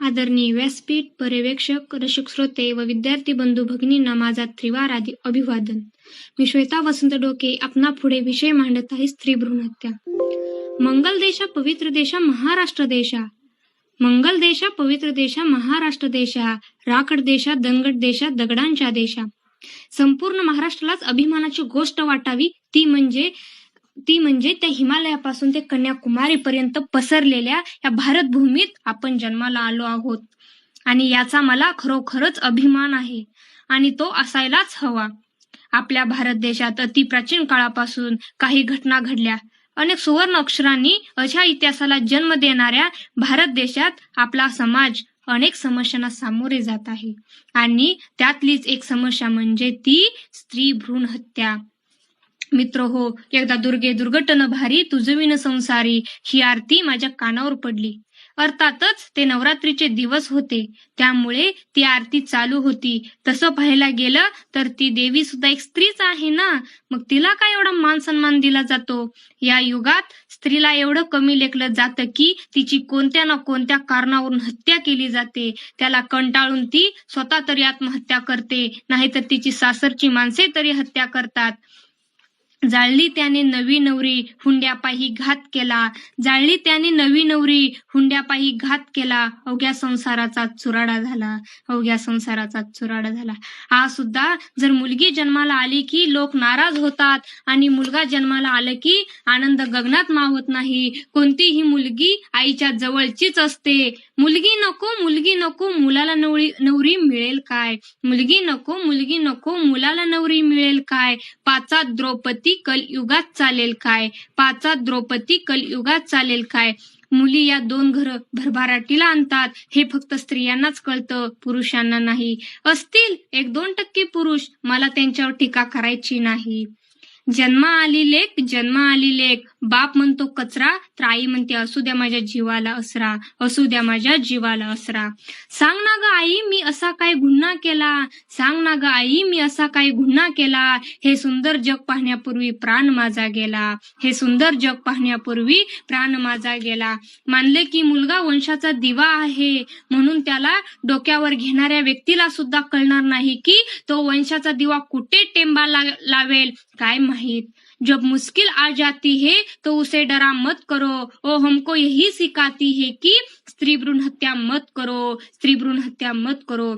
आदरणीय व्यासपीठ, पर्यवेक्षक, रसिक श्रोते व विद्यार्थी बंधू भगिनींना माझा त्रिवार आदी अभिवादन. मी श्वेता वसंत डोके आपणा पुढे विषय मांडत आहे स्त्री भ्रूण हत्या. मंगल देशा पवित्र देशा महाराष्ट्र देशा, मंगल देशा पवित्र देशा महाराष्ट्र देशा, राखड देशा दणगट देशा दगडांच्या देशा. संपूर्ण महाराष्ट्रालाच अभिमानाची गोष्ट वाटावी ती म्हणजे त्या हिमालयापासून ते कन्याकुमारी पर्यंत पसरलेल्या या भारत भूमीत आपण जन्माला आलो आहोत आणि याचा मला खरोखरच अभिमान आहे आणि तो असायलाच हवा. आपल्या भारत देशात अति प्राचीन काळापासून काही घटना घडल्या. अनेक सुवर्ण अक्षरांनी अशा इतिहासाला जन्म देणाऱ्या भारत देशात आपला समाज अनेक समस्यांना सामोरे जात आहे आणि त्यातलीच एक समस्या म्हणजे ती स्त्री भ्रूण हत्या. मित्र हो, एकदा दुर्गे दुर्घटन भारी तुझविन संसारी ही आरती माझ्या कानावर पडली. अर्थातच ते नवरात्रीचे दिवस होते, त्यामुळे ती आरती चालू होती. तसं पाहायला गेलं तर ती देवी सुद्धा एक स्त्रीच आहे ना, मग तिला काय एवढा मान सन्मान दिला जातो. या युगात स्त्रीला एवढं कमी लेखलं जातं की तिची कोणत्या ना कोणत्या कारणावरून हत्या केली जाते. त्याला कंटाळून ती स्वतः तरी आत्महत्या करते, नाहीतर तिची सासरची माणसे तरी हत्या करतात. जाळली त्याने नवी नवरी हुंड्यापायी घात केला, जाळली त्याने नवी नवरी हुंड्यापायी घात केला. अवघ्या संसाराचा चुराडा झाला, अवघ्या संसाराचा चुराडा झाला. आज सुद्धा जर मुलगी जन्माला आली की लोक नाराज होतात आणि मुलगा जन्माला आलं की आनंद गगनात मावत नाही. कोणतीही मुलगी आईच्या जवळचीच असते. मुलगी नको, मुलगी नको, मुलाला नवरी मिळेल काय. मुलगी नको, मुलगी नको, मुलाला नवरी मिळेल काय. पाचात द्रौपदी कलयुगात चालेल काय, पाचात द्रौपदी कलयुगात चालेल काय. मुली या दोन घर भरभराटीला आणतात हे फक्त स्त्रियांनाच कळतं, पुरुषांना नाही. असतील 1-2% पुरुष, मला त्यांच्यावर टीका करायची नाही. जन्मा आली लेक, जन्मा आली लेक, बाप म्हणतो कचरा तर आई म्हणते असू द्या माझ्या जीवाला असरा, असू द्या माझ्या जीवाला असरा. सांग ना ग आई मी असा काय गुन्हा केला, सांग ना ग आई मी असा काय गुन्हा केला. हे सुंदर जग पाहण्यापूर्वी प्राण माझा गेला, हे सुंदर जग पाहण्यापूर्वी प्राण माझा गेला. मानले की मुलगा वंशाचा दिवा आहे, म्हणून त्याला डोक्यावर घेणाऱ्या व्यक्तीला सुद्धा कळणार नाही की तो वंशाचा दिवा कुठे टेंबा लावेल काय माहित. जब मुश्किल आ जाती है तो उसे डरा मत करो, ओ हमको यही सिखाती है कि स्त्री भ्रूण हत्या मत करो, स्त्री भ्रूण हत्या मत करो.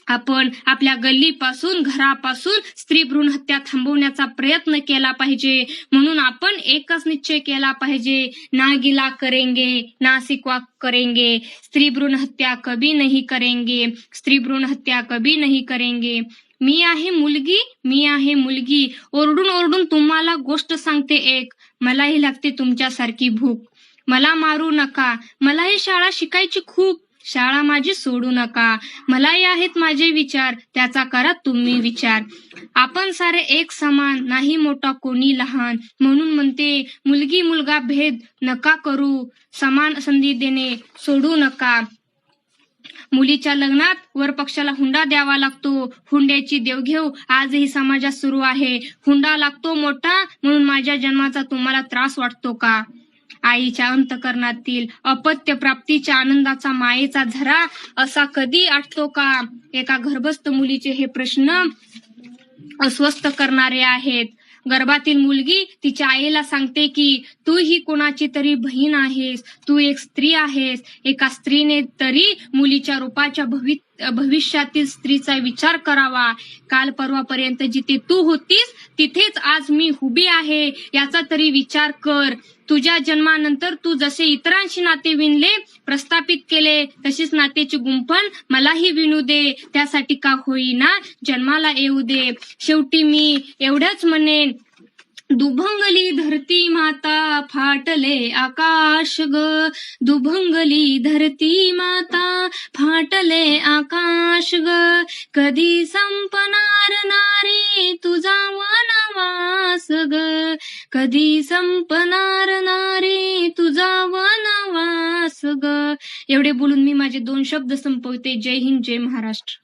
आपण आपल्या गल्लीपासून घरापासून स्त्री भ्रूण हत्या थांबवण्याचा प्रयत्न केला पाहिजे. म्हणून आपण एकच निश्चय केला पाहिजे, ना गिला करेंगे ना सिकवा करेंगे, स्त्री भ्रूण हत्या कभी नहीं करेंगे, स्त्री भ्रूण हत्या कभी नहीं करेंगे. मी आहे मुलगी, मी आहे मुलगी, ओरडून ओरडून तुम्हाला गोष्ट सांगते एक, मलाही लागते तुमच्यासारखी भूक. मला मारू नका, मलाही शाळा शिकायची खूप, शाळा माझी सोडू नका. मलाही आहेत माझे विचार, त्याचा करा तुम्ही विचार. आपण सारे एक समान, नाही मोठा कोणी लहान. म्हणून म्हणते मुलगी मुलगा भेद नका करू, समान संधी देणे सोडू नका. मुलीच्या लग्नात वर पक्षाला हुंडा द्यावा लागतो, हुंड्याची देवघेव आजही समाजात सुरू आहे. हुंडा लागतो मोठा म्हणून माझ्या जन्माचा तुम्हाला त्रास वाटतो का. आईच्या अंतकरणातील अपत्य प्राप्तीच्या आनंदाचा मायेचा झरा असा कधी आटतो का. एका गर्भस्थ मुलीचे हे प्रश्न अस्वस्थ करणारे आहेत. गर्भातील मुलगी तिच्या आईला सांगते की तू ही कोणाची तरी बहीण आहेस, तू एक स्त्री आहेस. एका स्त्रीने तरी मुलीच्या रूपाच्या भविष्यातील स्त्रीचा विचार करावा. काल परवापर्यंत जिथे तू होतीस तिथेच आज मी उभी आहे, याचा तरी विचार कर. तुझ्या जन्मानंतर तू जसे इतरांशी नाते विणले प्रस्थापित केले तशीच नातेची गुंफण मलाही विणू दे. त्यासाठी का होईना जन्माला येऊ दे. शेवटी मी एवढंच म्हणेन, दुभंगली धरती माता फाटले आकाश ग, दुभंगली धरती माता फाटले आकाश ग. कधी संपणार नारी तुझा वनवास ग, कधी संपणार नारी तुझा वनवास ग. एवढे बोलून मी माझे 2 शब्द संपवते. जय हिंद, जय महाराष्ट्र.